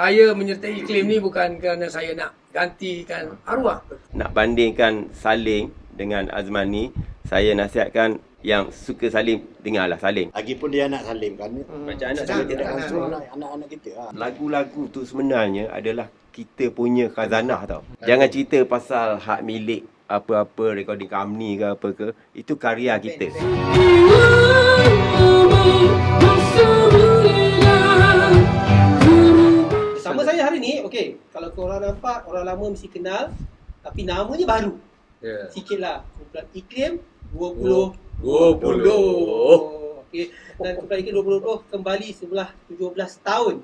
Saya menyertai Iklim ni bukan kerana saya nak gantikan arwah. Nak bandingkan Saling dengan Azmani, saya nasihatkan yang suka Saling, dengarlah Saling. Lagipun dia anak Salim kan. Macam anak Kita saya tidak tak langsung anak-anak kita. Lagu-lagu tu sebenarnya adalah kita punya khazanah tau. Jangan cerita pasal hak milik apa-apa recording company ke apa ke. Itu karya kita. Sama saya hari ni, okey, kalau korang nampak, orang lama mesti kenal, tapi namanya baru. Sikit lah. Kumpulan Iklim 2020. Okey, dan kumpulan Iklim 2020 kembali setelah 17 tahun.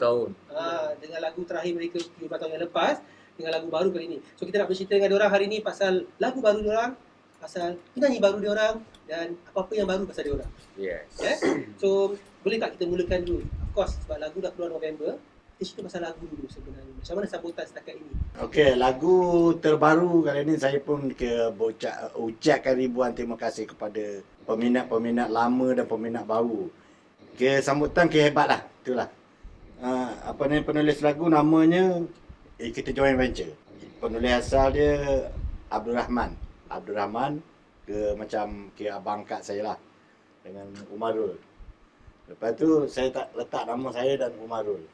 Dengan lagu terakhir mereka 17 tahun yang lepas, dengan lagu baru kali ni. So kita nak bercerita dengan diorang hari ni pasal lagu baru diorang, pasal penyanyi baru diorang, dan apa-apa yang baru pasal diorang. Yes. So, boleh tak kita mulakan dulu? Of course, sebab lagu dah keluar November, kita cerita pasal lagu dulu sebenarnya. Macam mana sambutan setakat ini? Okey, lagu terbaru kali ni saya pun ucapkan ribuan terima kasih kepada peminat-peminat lama dan peminat baru. Sambutan hebat lah, itulah. Penulis lagu namanya kita joint venture. Penulis asal dia Abdul Rahman macam abang kak saya lah dengan Umarul. Lepas tu saya letak nama saya dan Umarul.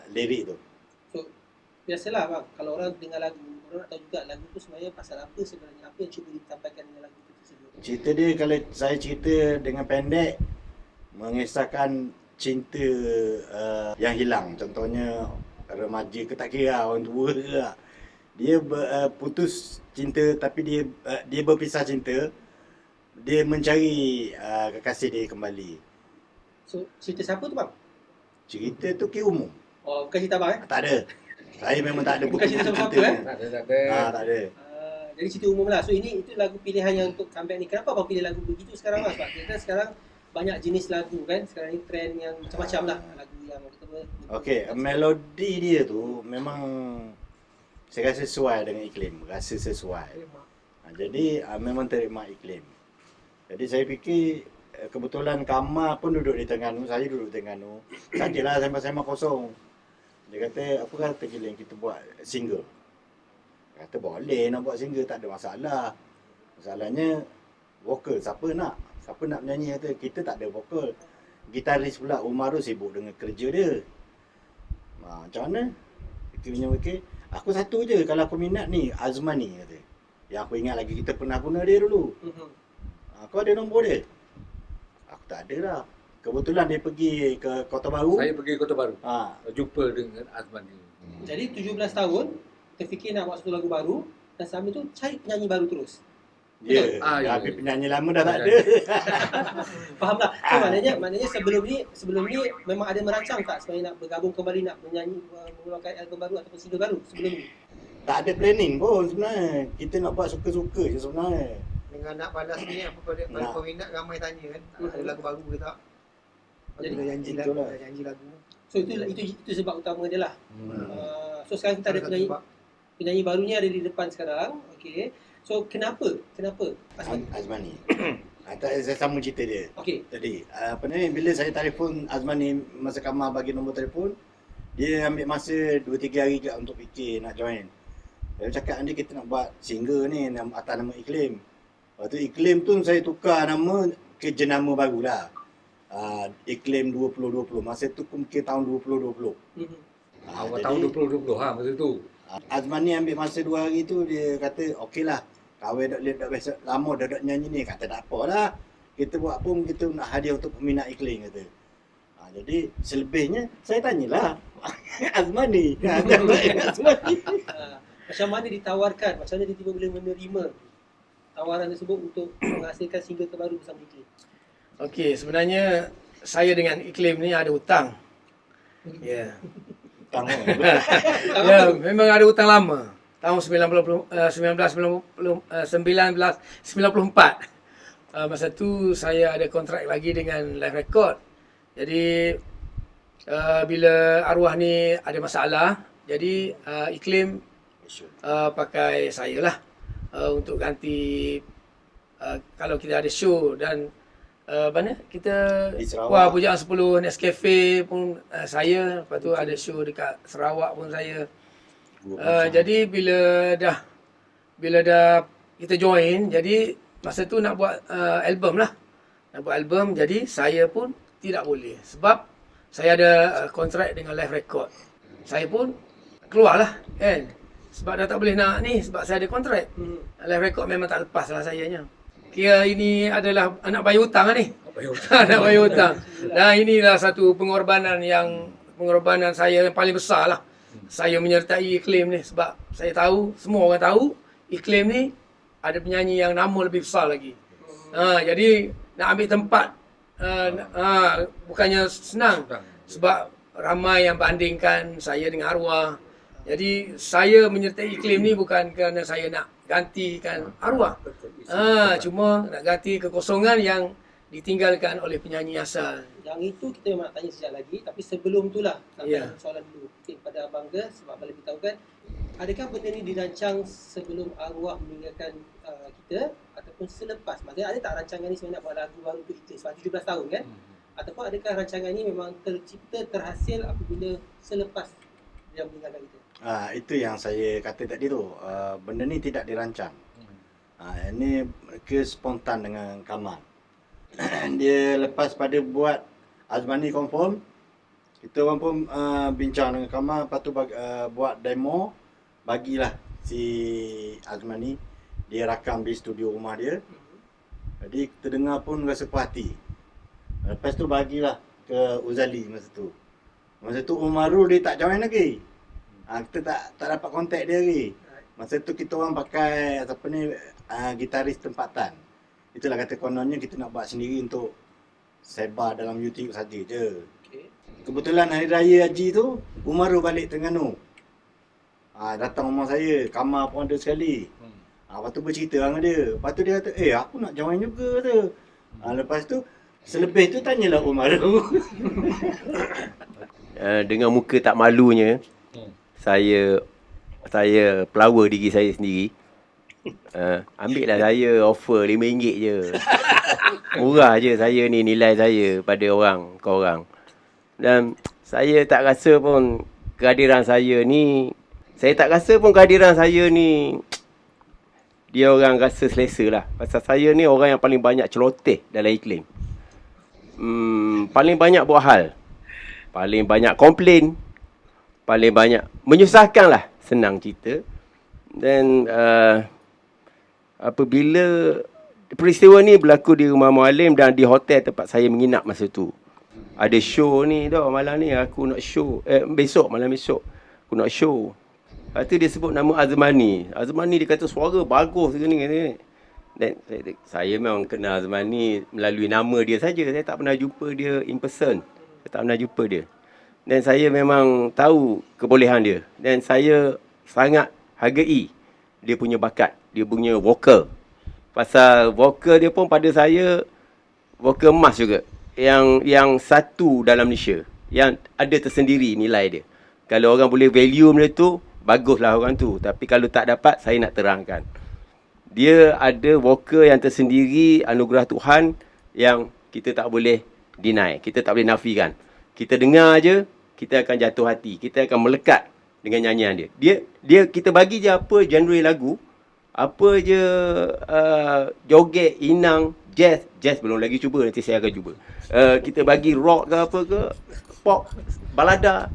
Lirik tu. So, biasalah bang, kalau orang dengar lagu, orang nak tahu juga lagu tu sebenarnya pasal apa sebenarnya, apa yang cuba disampaikan dengan lagu tu tersebut. Cerita dia, kalau saya cerita dengan pendek, mengisahkan cinta yang hilang. Contohnya remaja ke, tak kira orang tua ke lah. Dia putus cinta, tapi dia berpisah cinta. Dia mencari kekasih dia kembali. So, cerita siapa tu bang? Cerita tu umum. Oh, bukan cerita abang Tak ada. Saya memang tak ada bukan cerita siapa-siapa Tak ada. tak ada. Jadi cerita umum lah. So itu lagu pilihan yang untuk comeback ni. Kenapa abang pilih lagu begitu sekarang lah? Sebab kita sekarang banyak jenis lagu kan. Sekarang ni trend yang macam-macam lah. Lagu yang Okey, melodi dia tu memang saya rasa sesuai dengan Iklim. Rasa sesuai. Jadi memang terima Iklim. Jadi saya fikir kebetulan Kamal pun duduk di Terengganu, saya duduk di Terengganu. Sajalah sembang-sembang kosong. Dia kata, apa kata Giling kita buat single? Kata boleh nak buat single, tak ada masalah. Masalahnya vokal, siapa nak menyanyi? Kata kita tak ada vokal. Gitaris pula Umarul sibuk dengan kerja dia. Macam mana? Fikir, aku satu je kalau aku minat ni, Azmani kata. Yang aku ingat lagi kita pernah guna dia dulu. Kau ada nombor dia? Aku tak ada lah. Kebetulan dia pergi ke Kota Baru. Saya pergi Kota Baru. Jumpa dengan Azmani. Jadi 17 tahun, kita fikir nak buat satu lagu baru, dan sambil tu cari penyanyi baru terus. Ya, ya. tapi penyanyi lama dah tak ada. Faham tak? So maknanya sebelum ni memang ada merancang tak sebenarnya nak bergabung kembali, nak menyanyi, mengeluarkan album baru ataupun single baru sebelum ni? Tak ada planning pun sebenarnya. Kita nak buat suka-suka je sebenarnya. Dengan nak balas ni apa pada peminat ramai tanya kan, ada lagu baru ke tak? Jadi, Dah janji lagu. So itu sebab utama dia lah. So sekarang kita ada penyanyi barunya ada di depan sekarang. Okey. So kenapa Azmani. Saya sama cerita dia. Okey. Tadi bila saya telefon Azmani masa Kamal bagi nombor telefon, dia ambil masa 2-3 hari juga untuk fikir nak join. Dia cakap nanti kita nak buat single ni atas nama Iklim. Lepas tu Iklim tu saya tukar nama ke jenama barulah. Iklim 2020. Masa tu mungkin tahun 2020. Awal tahun 2020 masa tu. Azmani ambil masa 2 hari tu, dia kata okeylah. Kawan dah biasa lama dah nyanyi ni, kata tak apalah. Kita buat pun kita nak hadiah untuk peminat Iklim kata. Jadi selebihnya saya tanyalah Azmani. Macam mana ditawarkan, macam mana dia tiba boleh menerima tawaran tersebut untuk menghasilkan single terbaru bersama Iklim? Okey, sebenarnya saya dengan Iklim ni ada hutang. Ya. Ya, memang ada hutang lama. Tahun 1994. Masa tu saya ada kontrak lagi dengan Live Record. Jadi bila arwah ni ada masalah, jadi Iklim pakai saya lah untuk ganti kalau kita ada show, dan mana kita Di Sarawak. wah pujaan 10 Nescafe pun saya, lepas tu ada show dekat Sarawak pun saya. Jadi bila dah kita join, jadi masa tu nak buat album lah. Nak buat album, jadi saya pun tidak boleh sebab saya ada kontrak dengan Live Record. Saya pun keluarlah kan. Sebab dah tak boleh nak ni sebab saya ada kontrak. Live Record memang tak lepas lah sayanya. Kira ini adalah anak bayar hutang lah ni. Anak bayar hutang. Dan inilah satu pengorbanan saya yang paling besar lah. Saya menyertai Iklim ni sebab saya tahu, semua orang tahu Iklim ni ada penyanyi yang nama lebih besar lagi. Jadi nak ambil tempat bukannya senang sebab ramai yang bandingkan saya dengan Arwah. Jadi saya menyertai Iklim ni bukan kerana saya nak gantikan Arwah. Cuma nak ganti kekosongan yang ditinggalkan oleh penyanyi asal. Yang itu kita memang nak tanya sekejap lagi, tapi sebelum itulah soalan dulu mungkin pada Abang Ge, sebab boleh beritahukan, adakah benda ni dirancang sebelum Arwah meninggalkan kita ataupun selepas? Maksudnya ada tak rancangan ni sebenarnya nak buat lagu baru untuk Iklim sebab 17 tahun kan? Ataupun adakah rancangan ni memang tercipta, terhasil apabila selepas dia meninggalkan kita? Itu yang saya kata tadi tu. Benda ni tidak dirancang. Ini mereka spontan dengan Kamal. Dia lepas pada buat Azmani Confirm, kita orang pun bincang dengan Kamal, lepas tu buat demo, bagilah si Azmani, dia rakam di studio rumah dia. Jadi kita dengar pun rasa puas hati. Lepas tu bagilah ke Uzali masa tu. Masa tu Umarul dia tak join lagi. Kita tak dapat kontak dia lagi. Masa tu kita orang pakai gitaris tempatan. Itulah kata kononnya kita nak buat sendiri untuk sebar dalam YouTube saja je. Kebetulan hari raya Haji tu Umarul balik Terengganu. Datang rumah saya, Kamal pun ada sekali. Lepas tu bercerita dengan dia. Lepas tu dia kata, aku nak join juga tu. Lepas tu selebih tu tanyalah Umarul. Dengan muka tak malunya, saya flower diri saya sendiri. Ambil lah saya offer RM5 je. Murah je saya ni nilai saya pada korang. Dan saya tak rasa pun kehadiran saya ni dia orang rasa selesa lah. Pasal saya ni orang yang paling banyak celoteh dalam Iklim. Paling banyak buat hal, paling banyak komplain, paling banyak menyusahkan lah, senang cerita. Dan apabila peristiwa ni berlaku di rumah Mualim dan di hotel tempat saya menginap masa tu, ada show ni dah malam ni aku nak show, malam besok aku nak show. Lepas tu dia sebut nama Azmani. Azmani dia kata suara bagus gini. Dan saya memang kenal Azmani melalui nama dia saja. Saya tak pernah jumpa dia in person. Saya tak pernah jumpa dia. Dan saya memang tahu kebolehan dia. Dan saya sangat hargai dia punya bakat. Dia punya vokal. Pasal vokal dia pun pada saya vokal emas juga. Yang satu dalam Malaysia. Yang ada tersendiri nilai dia. Kalau orang boleh value benda tu, baguslah orang tu. Tapi kalau tak dapat, saya nak terangkan. Dia ada vokal yang tersendiri, anugerah Tuhan yang kita tak boleh deny. Kita tak boleh nafikan. Kita dengar je, kita akan jatuh hati. Kita akan melekat dengan nyanyian dia. Kita bagi je apa genre lagu, apa je joget, inang, jazz belum lagi cuba, nanti saya akan cuba. Kita bagi rock ke apa ke, pop, balada.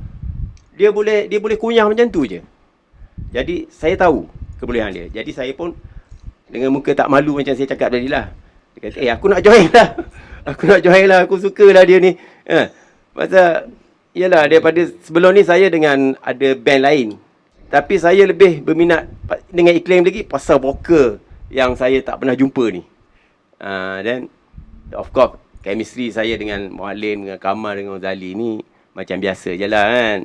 Dia boleh kunyah macam tu je. Jadi saya tahu kebolehan dia. Jadi saya pun dengan muka tak malu macam saya cakap tadi lah. Dia kata, aku nak join lah. Aku sukalah dia ni. Pasal, yalah, daripada sebelum ni saya dengan ada band lain. Tapi saya lebih berminat dengan Iklim lagi pasal vokal yang saya tak pernah jumpa ni. Dan, of course, chemistry saya dengan Mualim, dengan Kamal, dengan Zali ni macam biasa je lah kan.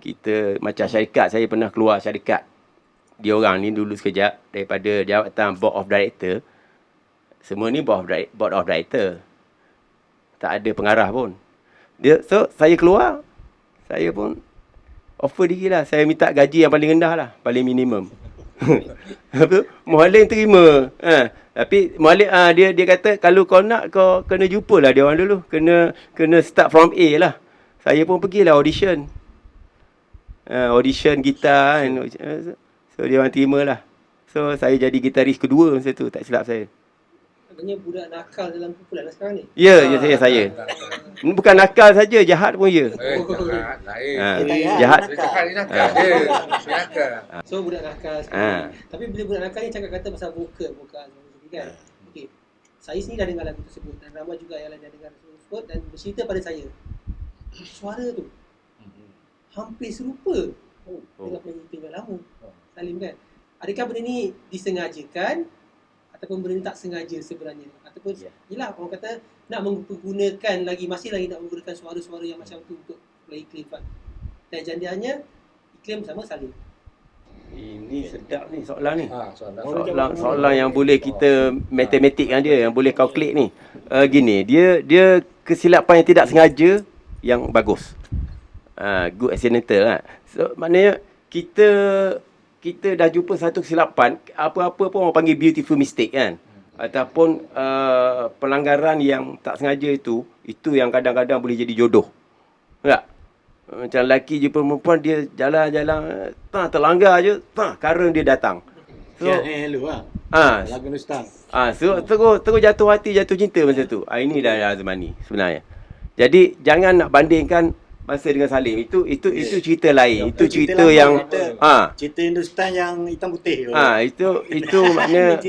Kita macam syarikat, saya pernah keluar syarikat dia orang ni dulu sekejap daripada jawatan board of director. Semua ni board of director, tak ada pengarah pun. So saya keluar, saya pun offer diri lah. Saya minta gaji yang paling rendah lah, paling minimum. Apa? Muallim terima. Tapi muallim dia kata kalau kau nak kau kena jumpalah dia orang dulu. Kena start from A lah. Saya pun pergilah audition. Audition gitar kan. So dia orang terima lah. So saya jadi gitaris kedua masa tu, tak silap saya. Maknanya budak nakal dalam kumpulan sekarang ni. Ya, saya. Bukan nakal saja, jahat pun ya. Jahat lain. Jahat. Cakap ni nakal dia. Nakal. So budak nakal sekarang ni. Tapi bila budak nakal ni cakap kata pasal vokal kan. Okey. Saya sendiri dah dengar lagu tersebut dan ramai juga yang lain dah dengar lagu tersebut dan bercerita pada saya. Suara tu hampir serupa dengan penyanyi lama. Salim kan. Adakah benda ni disengajakan ataupun benda ni tak sengaja sebenarnya? Ataupun yelah orang kata nak menggunakan masih lagi nak menggunakan suara-suara yang macam tu untuk play Iklim Fun. Dan janjiannya Iklim bersama Salim. Ini sedap ni soalan ni. Soalan yang boleh kita matematik kan dia, yang boleh calculate ni. Gini, dia kesilapan yang tidak sengaja yang bagus. Good accidental lah. So maknanya kita dah jumpa satu kesilapan, apa-apa pun orang panggil beautiful mistake kan. Ataupun pelanggaran yang tak sengaja itu yang kadang-kadang boleh jadi jodoh. Tak? Macam lelaki jumpa perempuan, dia jalan-jalan, terlanggar je, karen dia datang. So, hello lagu Nustang. So terus jatuh hati, jatuh cinta masa tu. Ini dah Azmani sebenarnya. Jadi jangan nak bandingkan masa dengan Salim. Itu cerita lain. Itu cerita yang cerita Hindustan yang hitam putih. Itu maknanya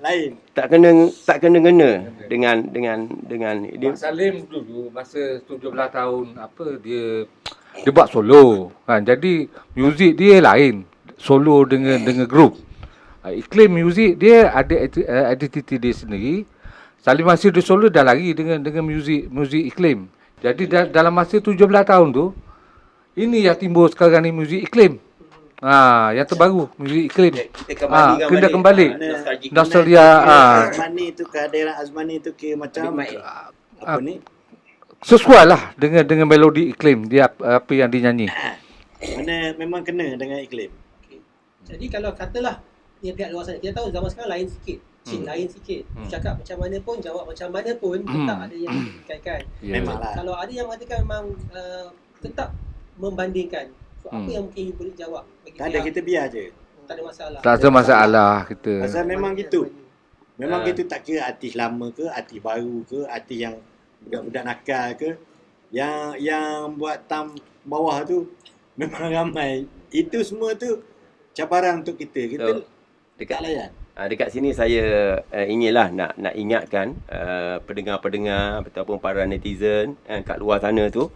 lain. Tak kena dengan dia. Salim dulu masa 17 tahun dia buat solo kan. Jadi muzik dia lain, solo dengan grup. Iklim muzik dia ada identiti dia sendiri. Salim masih dia solo dah lari dengan muzik Iklim. Jadi dalam masa 17 tahun tu, ini yang timbul sekarang ni muzik Iklim. Yang terbaru muzik Iklim. Kita kembali. Nostalgia. Azmani tu, kehadiran Azmani tu macam apa ni? Sesuai lah dengan melodi Iklim dia apa yang dinyanyi. Memang kena dengan Iklim. Okay. Jadi kalau katalah yang pihak luar sana, kita tahu zaman sekarang lain sikit. Lain sikit. Cakap macam mana pun, jawab macam mana pun, tetap ada yang dikaitkan. Memanglah. Kalau ada yang mengatakan memang tetap membandingkan. So apa yang mungkin you boleh jawab? Tak ada, kita biar je. Tak ada masalah. Tak ada masalah kita. Pasal memang gitu. Memang gitu, tak kira artis lama ke, artis baru ke, artis yang budak-budak nakal ke, yang buat tam bawah tu memang ramai. Itu semua tu cabaran untuk kita. Kita dekat layan. Dekat sini saya inginlah nak ingatkan pendengar-pendengar ataupun para netizen kat luar sana tu,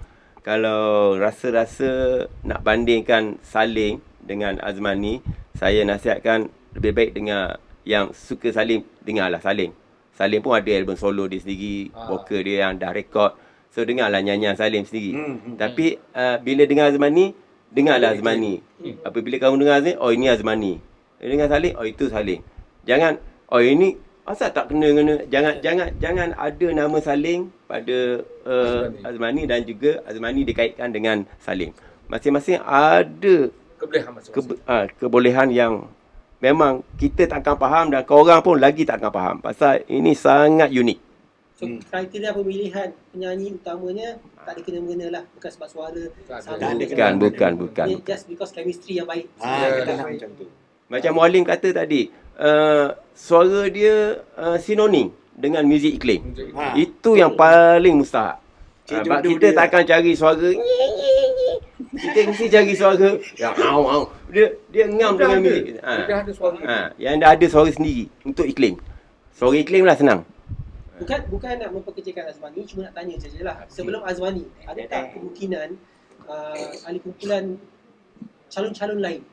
kalau rasa-rasa nak bandingkan Salim dengan Azmani, saya nasihatkan lebih baik dengar yang suka Salim, dengarlah Salim. Salim pun ada album solo dia sendiri, vokal dia yang dah rekod. So dengarlah nyanyian Salim sendiri. Tapi bila dengar Azmani, dengarlah Azmani. Apabila kamu dengar Azmani, oh ini Azmani. Dengar Salim, oh itu Salim. Jangan ini asal tak kena jangan ada nama Salim pada Azmani dan juga Azmani dikaitkan dengan Salim. Masing-masing ada Kebolehan masing-masing. Kebolehan yang memang kita tak akan faham dan korang pun lagi tak akan faham. Pasal ini sangat unik. So kriteria pemilihan penyanyi utamanya tak ada kena-mengena lah. Bukan sebab suara. Bukan. Just because chemistry yang baik. Macam tu. Macam Muallim kata tadi, suara dia sinonim dengan muzik Iklim. Itu yang paling mustahak. Sebab kita tak akan cari suara. Kita mesti cari suara yang au. Dia ngam dengan muzik. Dia ada suara. Yang dah ada suara sendiri untuk Iklim. Suara Iklim lah senang. Bukan nak memperkecilkan Azmani, cuma nak tanya sajalah. Sebelum Azmani, ada tak kemungkinan ahli kumpulan calon-calon lain?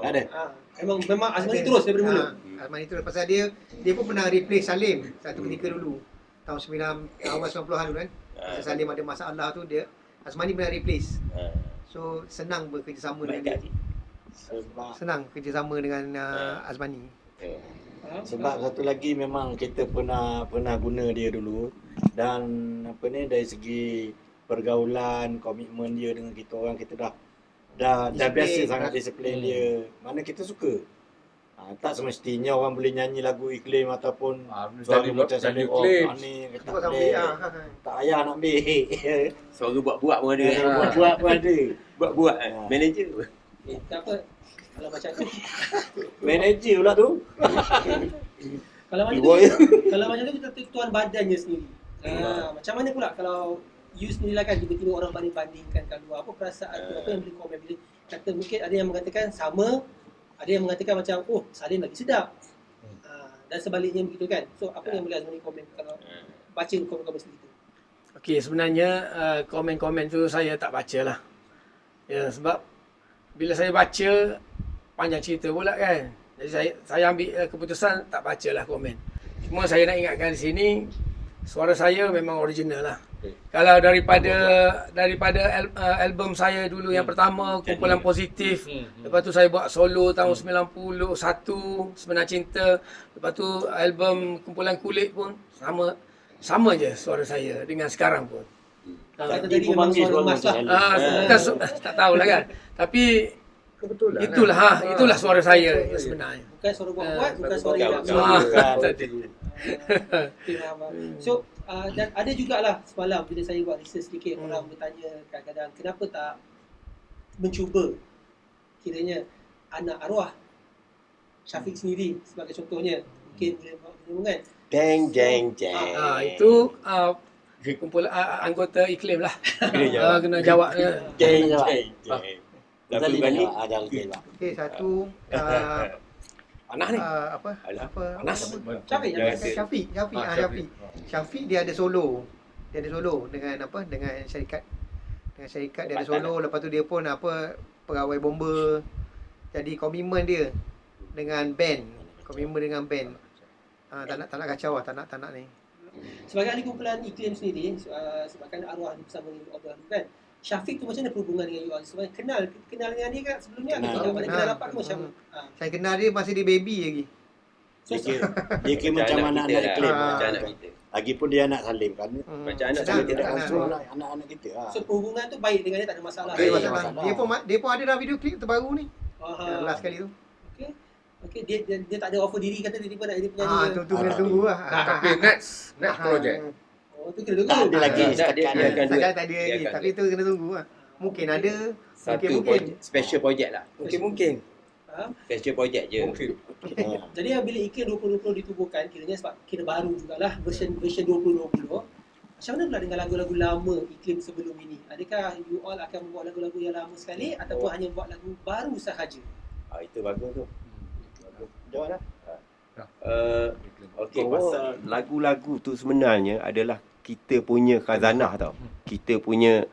Ada. Memang Azmani terus daripada mula. Azmani terus pasal dia pun pernah replace Salim satu ketika dulu. Tahun 90-an dulu kan. Masa Salim ada masalah tu, Azmani pernah replace. So senang bekerjasama dengan dia. Senang kerjasama dengan Azmani. Sebab satu lagi memang kita pernah guna dia dulu, dan dari segi pergaulan, komitmen dia dengan kita orang, kita dah biasa sangat disiplin dia. Mana kita suka. Tak semestinya orang boleh nyanyi lagu iklim ataupun Suara suara macam Salim. iklim. Ni Kau tak tak boleh. ambil Tak payah nak ambil. Suara buat-buat pun ada. Buat-buat pun ada. Buat-buat. Ha. Manager. Tak apa. Kalau macam tu, Manager pula tu. kalau macam tu, Boy. kalau macam tu kita tuan badannya sendiri. Macam mana pula kalau you sendiri lah kan, tiba-tiba orang banding-bandingkan kat luar, apa perasaan tu, apa yang boleh komen bila kata, mungkin ada yang mengatakan sama, ada yang mengatakan macam, oh Salim lagi sedap, dan sebaliknya begitu kan. So apa yang boleh Azmani komen kalau baca komen-komen seperti itu? Okey, sebenarnya komen-komen tu saya tak baca lah. Ya, sebab bila saya baca, panjang cerita pula kan. Jadi saya ambil keputusan tak bacalah komen. Cuma saya nak ingatkan di sini, suara saya memang original lah. Kalau daripada album saya dulu yang pertama, Kumpulan Positif, lepas tu saya buat solo tahun 91, Sebenar Cinta, lepas tu album Kumpulan Kulit pun sama je suara saya dengan sekarang pun. Kata tadi memang suara emas lah. Tak tahulah kan. Tapi Kebetulan. itulah suara saya yang sebenarnya. Bukan suara buat-buat, bukan suara yang So dan ada jugalah semalam bila saya buat research sedikit, orang bertanya kadang-kadang kenapa tak mencuba kiranya anak arwah Syafiq sendiri sebagai contohnya, mungkin boleh buat hubungan. Jeng. Itu kumpulan anggota iklim lah. Kena jawab. Jeng. Lagu Bani. Okey, satu Panas ni. Panas. Syafiq dia ada solo. Dengan dengan syarikat. Dengan syarikat dia ada solo, lepas tu dia pun pegawai bomba. Jadi komitmen dia dengan band. Tak nak kacau lah, tak nak ni. Sebagai ahli kumpulan iklim sendiri, sebabkan arwah ni bersama dengan Allah kan, Syafiq tu macam mana perhubungan dengan you all? Sebenarnya kenal dengan dia kan sebelumnya? Kenal rapat ke macam? Saya kenal dia masa dia baby lagi. Dia kira macam anak-anak iklim. Macam anak kita. Lagipun dia anak Salim kan. Macam anak Kita kita. tak kontrol lah anak-anak kita. So perhubungan tu baik dengan dia, tak ada masalah. Tak ada Baik. masalah. Dia pun ada dalam video klip terbaru ni. Last kali tu. Okey, dia tak ada offer diri, kata dia tiba nak jadi penyanyi. Kena tunggu lah. Tapi next project. Oh, tu kena tunggu. Tak ada lagi. Dia akan Sekarang tak ada lagi. Tapi tu kena tunggu lah. Mungkin ada. Satu Mungkin. special project lah. Mungkin. Special project je. Jadi bila iklim 2020 ditubuhkan, kiranya sebab kira baru jugalah version 2020. Macam mana pula dengan lagu-lagu lama iklim sebelum ini? Adakah you all akan membuat lagu-lagu yang lama sekali ataupun hanya buat lagu baru sahaja? Itu bagus tu. Jawab lah. Okey, pasal lagu-lagu tu sebenarnya adalah kita punya khazanah tau. Kita punya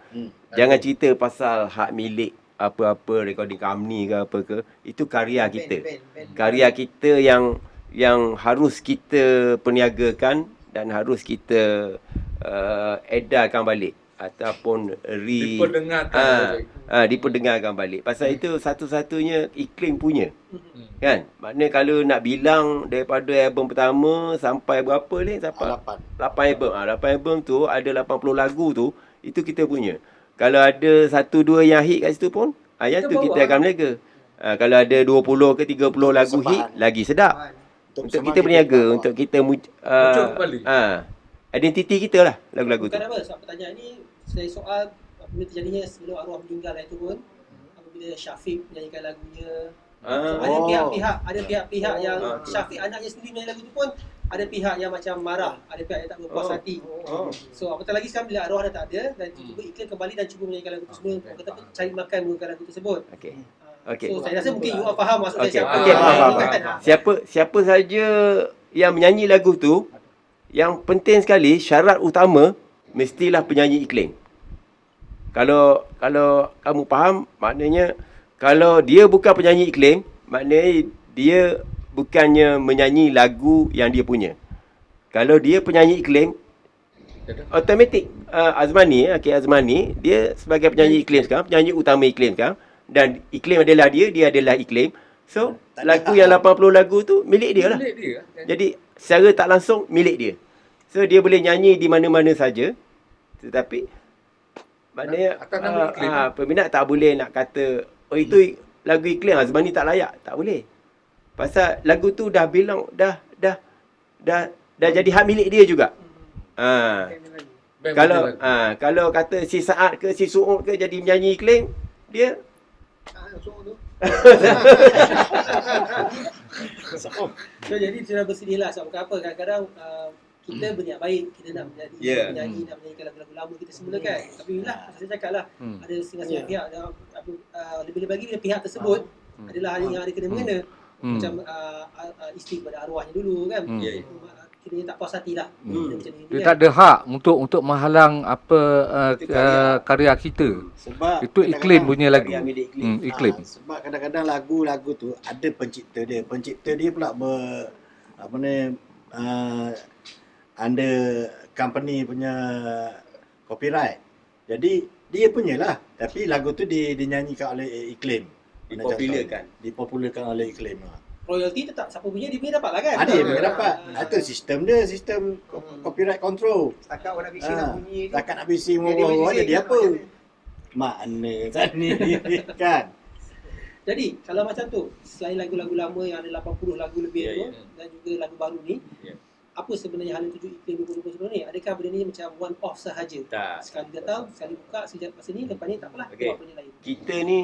jangan cerita pasal hak milik apa-apa recording company ke apa ke, itu karya kita. Karya kita yang harus kita perniagakan dan harus kita edarkan balik ataupun diperdengarkan balik. Pasal itu satu-satunya iklim punya. Kan? Maknanya kalau nak bilang daripada album pertama sampai berapa ni? Sampai 8 album. 8 album tu ada 80 lagu tu, itu kita punya. Kalau ada 1-2 yang hit kat situ pun, yang tu kita akan berniaga. Kalau ada 20 ke 30 lagu hit, lagi sedap. Untuk kita berniaga, untuk kita identiti kita lah lagu-lagu tu. Bukan apa, sebab pertanyaan ni saya soal apabila terjadinya sebelum arwah meninggal itu pun, apabila Syafiq menyanyikan lagunya. So, ada pihak-pihak yang Syafiq anaknya sendiri menyanyi lagu tu pun, ada pihak yang macam marah, ada pihak yang tak berpuas hati. So apatah lagi sekarang bila arwah dah tak ada dan tiba-tiba iklim kembali dan cuba menyanyikan lagu tersebut, kata cari makan menggunakan lagu tersebut. Okey. So saya rasa mungkin you all faham maksud saya siapa. Okey, faham. Siapa saja yang menyanyi lagu tu, yang penting sekali syarat utama mestilah penyanyi iklim. Kalau kamu faham, maknanya kalau dia bukan penyanyi iklim, maknanya dia bukannya menyanyi lagu yang dia punya. Kalau dia penyanyi iklim, automatik Azmani, Azmani, dia sebagai penyanyi iklim sekarang, penyanyi utama iklim sekarang, dan iklim adalah dia adalah iklim. So, lagu yang 80 lagu tu milik dia lah. Jadi, secara tak langsung milik dia. So, dia boleh nyanyi di mana-mana saja. Tetapi, maknanya peminat tak boleh nak kata, oh itu lagu iklim Azmani tak layak. Tak boleh. Pasal lagu tu dah bilang dah jadi hak milik dia juga. Band Kalau betul lagu. kalau kata si Saad ke si Suud ke jadi menyanyi iklim, dia So, jadi sudah bersedih lah sebab apa kadang-kadang kita berniat baik, kita nak menjadi penyanyi, nak menyanyikan lagu-lagu lama kita semula kan. Tapi inilah saya cakap lah, ada setengah-setengah pihak lebih-lebih lagi bila pihak tersebut adalah yang ada kena mengena. Macam isteri kepada arwahnya dulu kan. Kiranya tak puas hati lah. Dia tak ada hak untuk menghalang apa karya kita. Sebab Itu iklim punya lagu. Karya milik iklim. Iklim. Sebab kadang-kadang lagu-lagu tu ada pencipta dia. Pencipta dia pula under company punya copyright. Jadi dia punya lah. Tapi lagu tu dinyanyikan oleh iklim. Dipopularkan oleh iklim lah. Royalty tetap siapa punya dia punya dapat lah kan. Ada dia dapat. Itu sistem dia, sistem copyright control. Setakat orang nak bising nak bunyi je. Takkan nak bising Jadi orang bising, jadi apa? macam Makna tadi kan. Jadi kalau macam tu, selain lagu-lagu lama yang ada 80 lagu lebih tu dan juga lagu baru ni, apa sebenarnya Hala Tuju Iklim 2020 sebelum ni? Adakah benda ni macam one off sahaja? Tak. Sekali datang, sekali buka sejak masa ni, lepas ni tak apalah, buat benda lain. Kita ni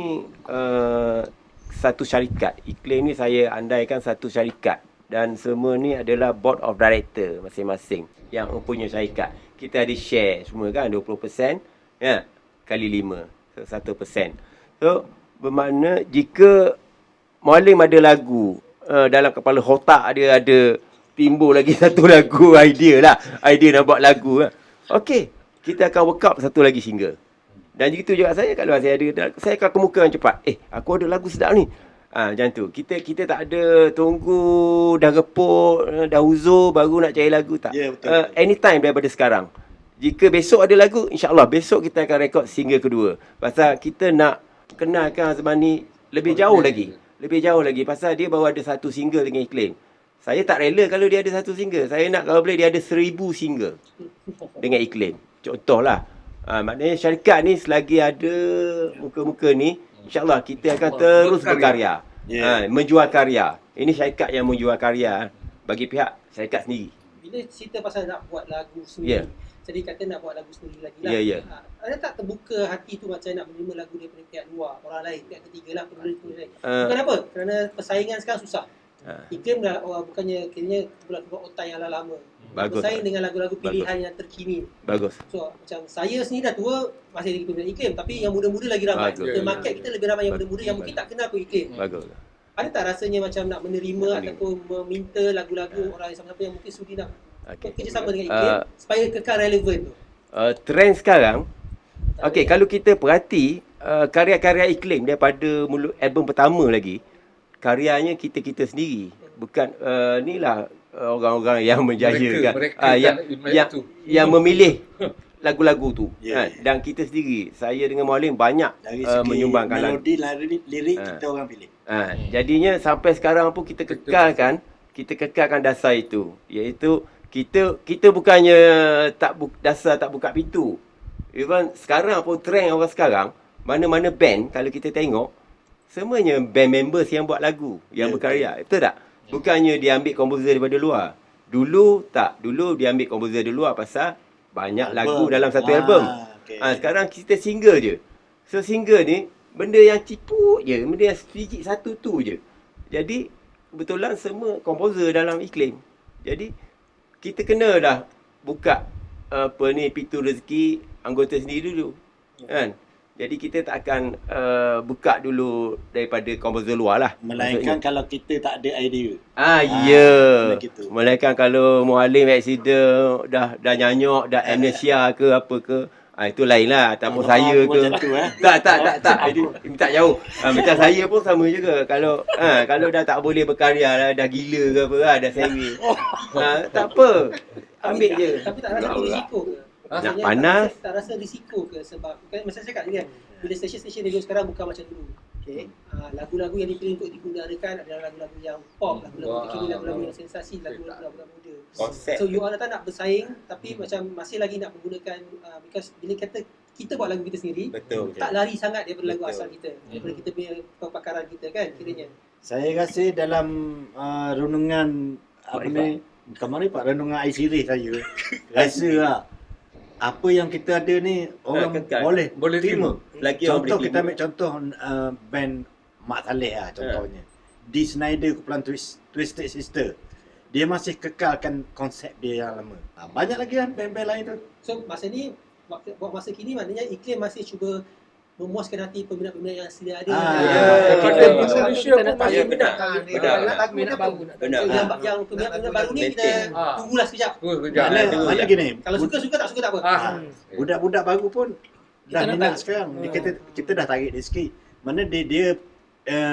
satu syarikat. Iklim ni saya andaikan satu syarikat. Dan semua ni adalah board of director masing-masing yang mempunyai syarikat. Kita ada share semua kan, 20%. Ya, kali 5. So, 1%. So, bermakna jika Mualim ada lagu, dalam kepala otak dia ada timbul lagi satu lagu, idea nak buat lagu lah. Okey, kita akan work out satu lagi single. Dan begitu juga saya, kalau saya ada, saya akan kemukakan cepat. Aku ada lagu sedap ni. Macam tu. Kita tak ada tunggu dah reput, dah uzur baru nak cari lagu, tak. Ya, betul. Anytime daripada sekarang. Jika besok ada lagu, insya-Allah besok kita akan rekod single kedua. Pasal kita nak kenalkan Azmani lebih jauh lagi. Lebih jauh lagi pasal dia baru ada satu single dengan Iklim. Saya tak rela kalau dia ada satu single. Saya nak kalau boleh dia ada 1000 single dengan Iklim. Contohlah. Maknanya syarikat ni selagi ada muka-muka ni, insya-Allah kita akan terus berkarya. Menjual karya. Ini syarikat yang menjual karya bagi pihak syarikat sendiri. Bila cerita pasal nak buat lagu sendiri, jadi kata nak buat lagu sendiri lagi lah. Ada tak terbuka hati tu macam nak menerima lagu daripada pihak luar, orang lain, pihak ketiga lah, penulis lain. Bukan apa? Kerana persaingan sekarang susah. Iklim dah bukannya kiranya buat otak yang lama. Bagus. Bersaing dengan lagu-lagu pilihan yang terkini. Bagus. So macam saya sendiri dah tua, masih lagi peminat Iklim, tapi yang muda-muda lagi ramai. Bagus. Kita market kita lebih ramai yang muda-muda yang mungkin tak kenal pun Iklim. Bagus. Ada tak rasanya macam nak menerima ataupun meminta lagu-lagu orang yang sama-sama yang mungkin sudi nak kerjasama dengan Iklim supaya kekal relevan tu? Trend sekarang, kalau kita perhati karya-karya Iklim daripada album pertama lagi, karyanya kita sendiri. Bukan inilah orang-orang yang menjaya yang memilih lagu-lagu tu. Dan kita sendiri, saya dengan Mualim banyak menyumbangkan melodi, lirik kita orang pilih. Jadinya sampai sekarang pun kita kekalkan dasar itu, iaitu kita bukannya dasar tak buka pintu. Even sekarang pun trend orang sekarang, mana-mana band kalau kita tengok semuanya band members yang buat lagu, yang berkarya. Betul tak? Bukannya dia ambil komposer daripada luar. Dulu dia ambil komposer dari luar pasal banyak lagu dalam satu album. Sekarang kita single je. So single ni benda yang ciput je, benda yang sedikit satu tu je. Jadi kebetulan semua komposer dalam Iklim. Jadi kita kena dah buka pintu rezeki anggota sendiri dulu. Kan? Jadi kita tak akan buka dulu daripada komposer luar lah. Melainkan kalau kita tak ada idea. Gitu. Melainkan kalau Mualim accident, dah nyanyok, dah amnesia ke apa ke, itu lain lah. Ataupun saya ke. Macam tu, Tak. Ini tak jauh. Macam saya pun sama juga. Kalau dah tak boleh berkarya lah, dah gila ke apa, dah sewing. Tak apa. Ambil je. Tapi tak rasa risiko ke? Nak panas. Tak rasa risiko ke? Sebab kan masa saya cakap ni kan, bila stesen-stesen radio sekarang bukan macam dulu. Lagu-lagu yang dipilih untuk digunakan adalah lagu-lagu yang pop, lagu-lagu terkini, lagu-lagu yang sensasi, lagu-lagu muda. So you all datang nak bersaing tapi macam masih lagi nak menggunakan because bila kita buat lagu kita sendiri, tak lari sangat daripada lagu asal kita, daripada kita punya kepakaran kita kan kiranya. Saya rasa dalam renungan kemarin Pak, renungan air sirih saya rasa lah apa yang kita ada ni orang kekal. boleh terima. Lagi orang Contoh boleh kita terima. ambil contoh band Mak Saleh lah contohnya. Dee Snider kumpulan Twisted Sister. Dia masih kekalkan konsep dia yang lama. Banyak lagi kan band-band lain tu. So masa ni, buat masa kini maknanya iklim masih cuba memuaskan hati peminat-peminat yang sedia ada. Kita Indonesia pun masih benar. Lagu Minat apa? baru nak Benar. So, yang peminat-peminat baru ni kita tunggulah sekejap. Mana gini, Kalau suka tak suka tak apa. budak-budak baru pun dah Kita nak minat tahu. sekarang. Kita dah tarik dia sikit. Mana dia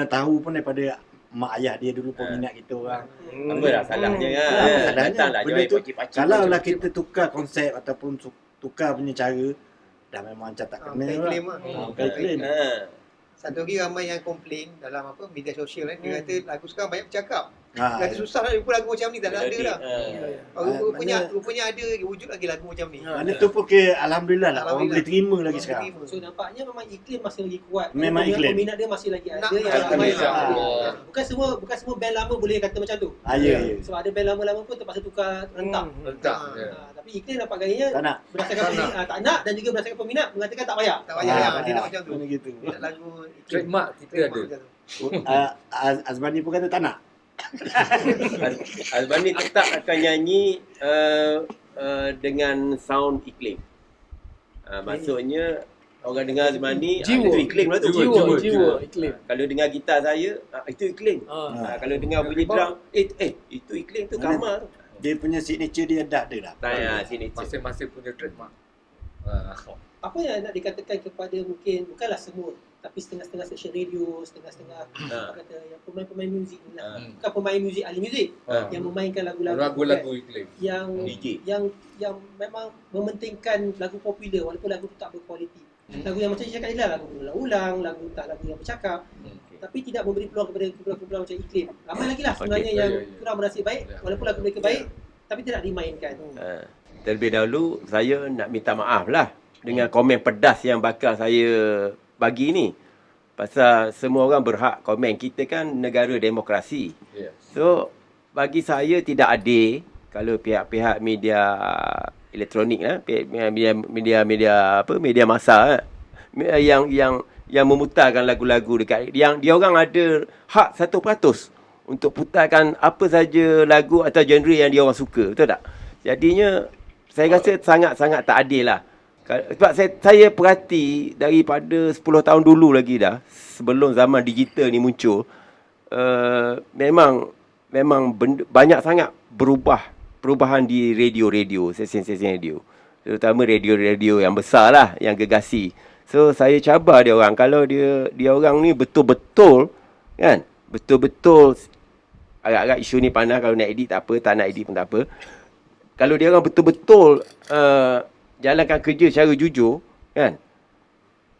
tahu pun daripada mak ayah dia dulu peminat kita orang. Apa dah salahnya kan? Salahnya Datanglah benda join tu. pakcik-pakcik. Kalau lah kita tukar konsep ataupun tukar punya cara, dah memang macam tak kena bukan lah. iklim lah. Bukan iklim. Satu lagi ramai yang komplain dalam media sosial kan, dia kata lagu sekarang banyak bercakap. Ha, Dia kata susah lah jumpa lagu macam ni, tak ada dah. mana- Rupanya ada wujud lagi lagu macam ni. Mana tu pun ke alhamdulillah lah orang boleh terima lagi sekarang. So nampaknya memang iklim masih lagi kuat. Memang iklim. Peminat dia masih lagi ada Nak yang kata ramai. dia. Bukan semua band lama boleh kata macam tu. Ya. Sebab ada band lama-lama pun terpaksa tukar rentak. Rentak. Tapi iklim nampak gayanya Tak nak. berdasarkan peminat, tak nak dan juga berdasarkan peminat mengatakan tak payah. Tak payah lah, dia nak macam tu. Mana gitu. Dia nak lagu iklim. Trademark kita ada. macam tu. Azbani pun kata tak nak. Azbani tetap akan nyanyi dengan sound iklim. Maksudnya orang dengar Azbani Jiwa. itu iklim lah tu. Jiwa iklim. Kalau dengar gitar saya itu iklim. Kalau dengar bunyi drum itu iklim tu kamar tu. Dia punya signature dia dah ada dah. Tanya sini tu. Masing-masing punya trademark. Apa yang nak dikatakan kepada mungkin bukanlah semua tapi setengah-setengah stesen radio, setengah-setengah kata yang pemain-pemain muzik ni lah. Bukan pemain muzik ahli muzik yang memainkan Lagu-lagu iklim. yang DJ. yang memang mementingkan lagu popular walaupun lagu tu tak berkualiti. Lagu yang macam cakap lah, lagu berulang-ulang, lagu yang bercakap, tapi tidak memberi peluang kepada kumpulan-kumpulan macam iklim. Ramai lagi lah sebenarnya yang kurang bernasib baik walaupun lagu mereka baik tapi tidak dimainkan. Terlebih dahulu saya nak minta maaf lah dengan komen pedas yang bakal saya bagi ni. Pasal semua orang berhak komen. Kita kan negara demokrasi. So bagi saya tidak adil kalau pihak-pihak media elektronik media massa yang memutarkan lagu-lagu dekat yang dia orang ada hak 1% untuk putarkan apa saja lagu atau genre yang dia orang suka, betul tak? Jadinya saya rasa sangat-sangat tak adil lah. Sebab saya perhati daripada 10 tahun dulu lagi dah, sebelum zaman digital ni muncul, memang banyak sangat perubahan di radio, stesen-stesen radio. Terutama radio yang besar lah, yang gegasi. So saya cabar dia orang, kalau dia orang ni betul-betul kan, betul-betul agak-agak isu ni panas, kalau nak edit tak apa, tak nak edit pun tak apa. Kalau dia orang betul-betul jalankan kerja secara jujur, kan?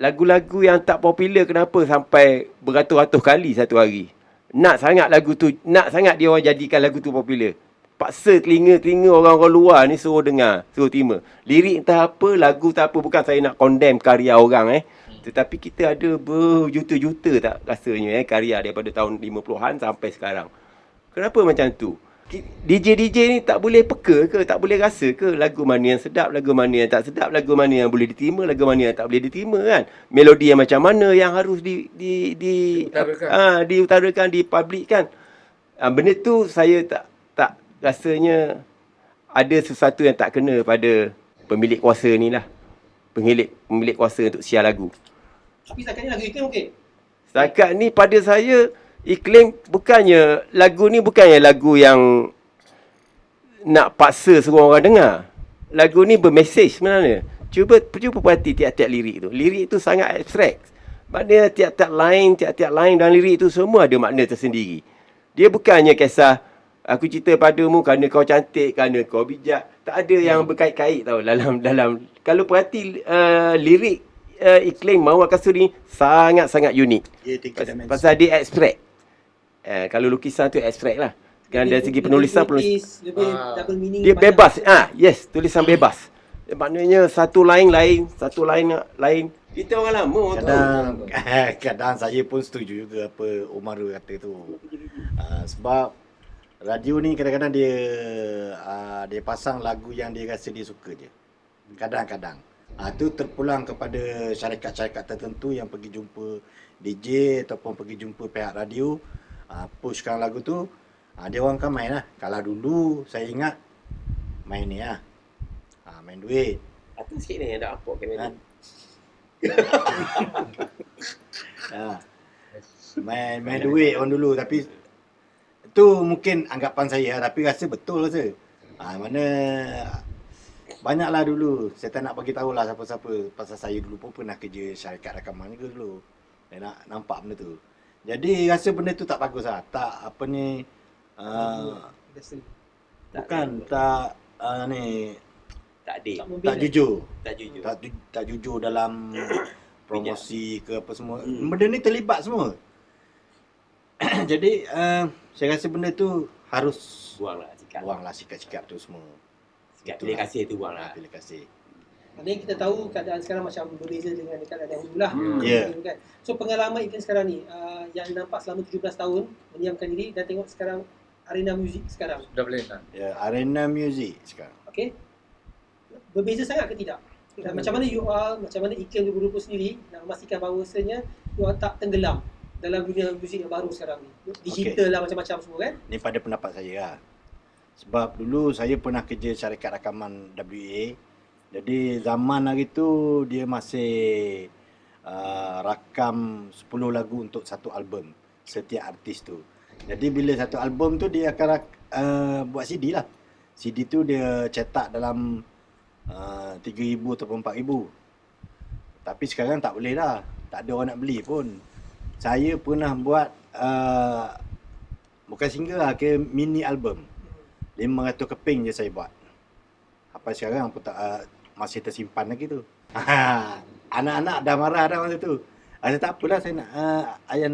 Lagu-lagu yang tak popular kenapa sampai beratus-ratus kali satu hari? Nak sangat lagu tu, nak sangat dia orang jadikan lagu tu popular. Paksa telinga orang-orang luar ni suruh dengar, suruh terima. Lirik entah apa, lagu tak apa, bukan saya nak condemn karya orang tetapi kita ada berjuta-juta tak rasanya karya daripada tahun 50-an sampai sekarang. Kenapa macam tu? DJ ni tak boleh peka ke, tak boleh rasa ke lagu mana yang sedap, lagu mana yang tak sedap, lagu mana yang boleh diterima, lagu mana yang tak boleh diterima, kan? Melodi yang macam mana yang harus diutarakan, dipublikkan. Benda tu saya tak rasanya ada sesuatu yang tak kena pada pemilik kuasa ni lah. Pemilik kuasa untuk siar lagu. Tapi setakat ni lagu iklim okey. Setakat ni pada saya iklim lagu ni bukannya lagu yang nak paksa suruh orang dengar. Lagu ni bermesej sebenarnya. Cuba perhati tiap-tiap lirik tu. Lirik tu sangat abstrak. Maknanya tiap-tiap line dan lirik tu semua ada makna tersendiri. Dia bukannya kisah aku cerita padamu kerana kau cantik, kerana kau bijak. Tak ada yang berkait-kait tau dalam kalau perhati lirik iklim Mawar Kasturi sangat-sangat unik. Pasal dia abstrak. Kalau lukisan tu abstrak lah. Dan dari segi penulisan lebih double meaning. dia bebas. Yes, tulisan bebas. Maknanya satu line lain, Kita orang lama orang tahu. Kadang saya pun setuju juga apa Omar kata tu. Sebab radio ni kadang-kadang dia pasang lagu yang dia rasa dia suka je. Kadang-kadang. Tu terpulang kepada syarikat-syarikat tertentu yang pergi jumpa DJ ataupun pergi jumpa pihak radio, pushkan lagu tu, dia orang kan main lah. Kalau dulu saya ingat main ni lah, main duit. Atas sikit ni ada apa kamera? Main duit orang dulu, tapi tu mungkin anggapan saya, tapi rasa betul rasa. Mana banyaklah dulu, saya tak nak bagi tahulah siapa-siapa, pasal saya dulu pun pernah kerja syarikat rakaman juga dulu. Saya nak nampak benda tu. Jadi rasa benda tu tak bagus lah. Tak apa ni, bukan tak ni, Tak adil. tak jujur. Tak jujur. Tak jujur dalam promosi ke apa semua. Benda ni terlibat semua. Jadi saya rasa benda tu harus buanglah sikap-sikap tu semua. Sikap pilih kasih tu buanglah. Pilih kasih. Maknanya kita tahu keadaan sekarang macam berbeza dengan keadaan dahulu lah. Ya. Kan? So pengalaman Iklim sekarang ni, yang nampak selama 17 tahun mendiamkan diri dan tengok sekarang arena muzik sekarang. Dah boleh tak? Ya, arena muzik sekarang. Okay? Berbeza sangat ke tidak? Dan macam mana you all, macam mana Iklim Grupo sendiri nak memastikan bahawasanya you all tak tenggelam dalam dunia muzik yang baru sekarang ni. Digital lah macam-macam semua kan? Ni pada pendapat saya lah. Sebab dulu saya pernah kerja syarikat rakaman WA. Jadi zaman hari tu dia masih rakam 10 lagu untuk satu album setiap artis tu. Jadi bila satu album tu dia akan buat CD lah. CD tu dia cetak dalam 3,000 ataupun 4,000. Tapi sekarang tak boleh dah. Tak ada orang nak beli pun. Saya pernah buat bukan single lah, ke mini album. 500 keping je saya buat. Apa sekarang pun tak masih tersimpan lagi tu. Anak-anak dah marah dah masa tu. Tak apalah, saya nak ayah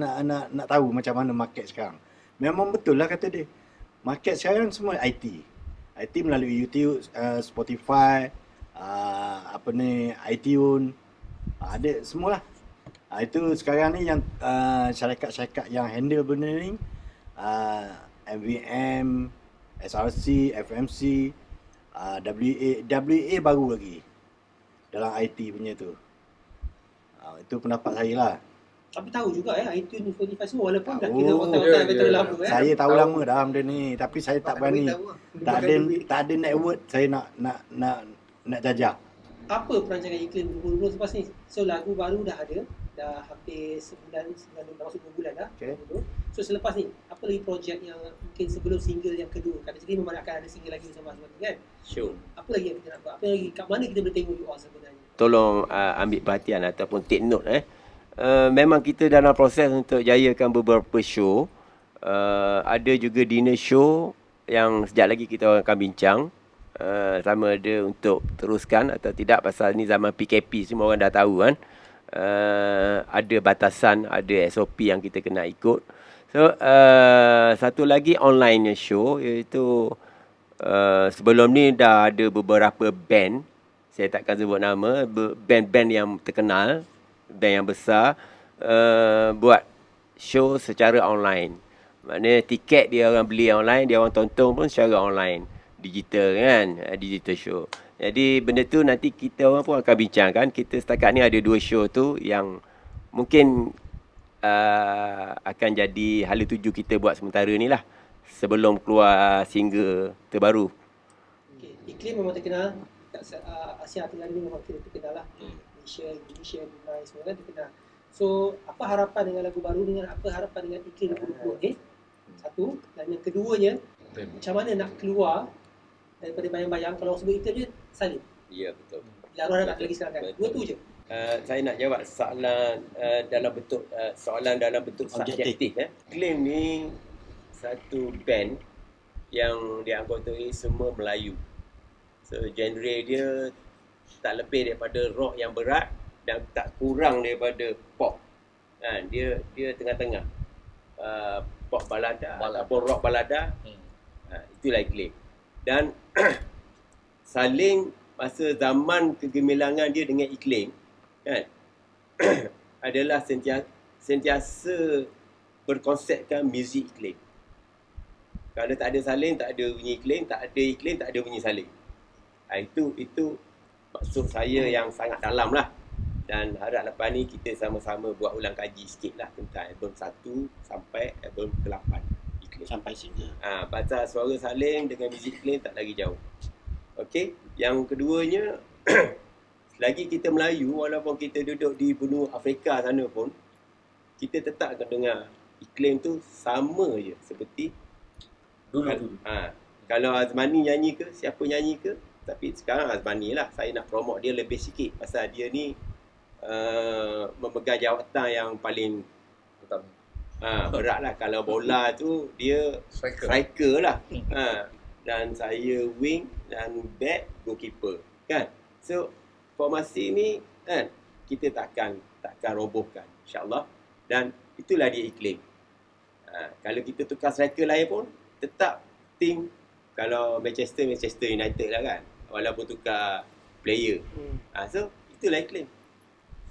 nak tahu macam mana market sekarang. Memang betul lah kata dia. Market sekarang semua IT. IT melalui YouTube, Spotify, iTunes, ada semualah. Itu sekarang ni yang syarikat-syarikat yang handle benda ni, MVM, SRC, FMC, WA baru lagi dalam IT punya tu. Itu pendapat saya lah. Tapi tahu juga iTunes, Spotify semua walaupun dah Tahu. kita otak-otak betul lama kan. Saya tahu lama dah benda ni, tapi saya tak berani. Tak ada network saya nak jajah. Apa perancangan Iklim dulu lepas ni? So lagu baru dah ada, dah hampir sebulan masuk 2 bulan dah. Okay. So selepas ni, apa lagi projek yang mungkin sebelum single yang kedua? Kan jadi memang akan ada single lagi bersama Azwan kan? Sure. Apa lagi yang kita nak buat? Apa lagi, kat mana kita boleh tengok you all sebenarnya? Tolong ambil perhatian ataupun take note memang kita dalam proses untuk jayakan beberapa show. Ada juga dinner show yang sekejap lagi kita akan bincang sama ada untuk teruskan atau tidak, pasal ni zaman PKP semua orang dah tahu kan. Ada batasan, ada SOP yang kita kena ikut. So satu lagi online show, iaitu sebelum ni dah ada beberapa band, saya takkan sebut nama, band-band yang terkenal, band yang besar, buat show secara online. Maknanya tiket dia orang beli online, dia orang tonton pun secara online, digital kan, digital show. Jadi benda tu nanti kita orang pun akan bincangkan. Kita setakat ni ada 2 show tu yang mungkin akan jadi hala tuju kita buat sementara ni lah, sebelum keluar single terbaru. Okay. Iklim memang terkenal kat Asia Tenggara ni, memang kita terkenal lah. Malaysia, Indonesia, Brunei semua kan terkenal. So apa harapan dengan lagu baru, dengan apa harapan dengan Iklim 2020 ni? Satu. Dan yang keduanya, macam mana nak keluar daripada bayang-bayang kalau orang sebut Iklim je Salim. Ya, betul. Bila arwah dah tak lagi sekarang kan. Dua tu je. Saya nak jawab soalan dalam bentuk subjektif. Iklim ni satu band yang dianggotoi semua Melayu. So genre dia tak lebih daripada rock yang berat dan tak kurang daripada pop. Dia tengah-tengah. Pop balada ataupun rock balada. Itulah Iklim. Dan saling masa zaman kegemilangan dia dengan Iklim kan, adalah sentiasa berkonsepkan muzik iklim. Kalau tak ada salin, tak ada bunyi iklim, tak ada iklim, tak ada bunyi salin. Itu maksud saya yang sangat dalam lah. Dan harap lepas ni kita sama-sama buat ulang kaji sikit lah tentang album 1 sampai album ke-8 iklim. Sampai single. Pasal suara salin dengan muzik iklim tak lagi jauh. Okey, yang keduanya selagi kita Melayu, walaupun kita duduk di benua Afrika sana pun, kita tetap akan dengar iklim tu sama je seperti dulu. Kalau Azmani nyanyi ke, siapa nyanyi ke, tapi sekarang Azmani lah. Saya nak promote dia lebih sikit pasal dia ni memegang jawatan yang paling berat lah. Kalau bola tu dia striker lah. Dan saya wing dan back goalkeeper kan. So formasi ni kan kita takkan robohkan insya-Allah, dan itulah dia iklim. Kalau kita tukar striker lain pun tetap tim, kalau Manchester United lah kan, walaupun tukar player. So itulah iklim.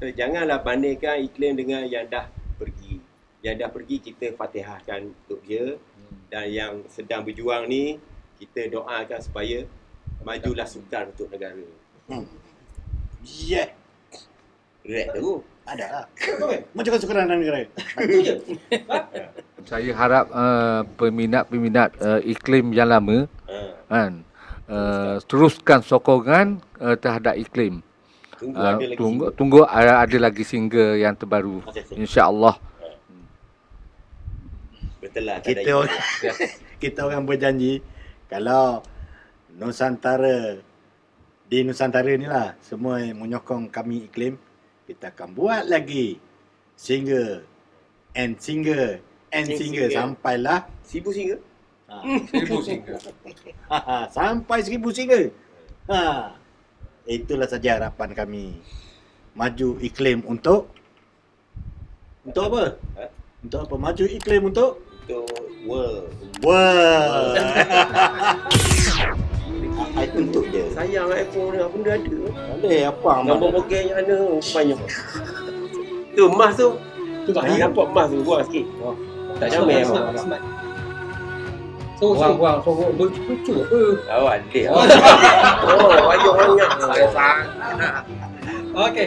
So janganlah bandingkan iklim dengan yang dah pergi. Yang dah pergi kita fatihahkan untuk dia, dan yang sedang berjuang ni kita doakan supaya majulah sukan untuk negara. Yeah. Red tu. Ada lah. Macam sukan negara. Itu je. Saya harap peminat-peminat iklim yang lama kan teruskan sokongan terhadap iklim. Tunggu ada lagi single yang terbaru, insya-Allah. Betul lah. Kita orang berjanji kalau di Nusantara ni lah semua menyokong kami iklim, kita akan buat lagi single sampailah 1000 single. 1000 single. Sampai 1000 single. Itulah saja harapan kami. Maju iklim untuk apa? Untuk apa? Maju iklim untuk World. iPhone untuk je. Sayang iPhone ni apa benda ada. Apa Gambar bokeh yang ada banyak. Tu emas tu. Saya nampak emas tu buang sikit. Tak comel apa. Smart. Buang sorok lucu apa? Awak adik. Wayang hangat. Okey.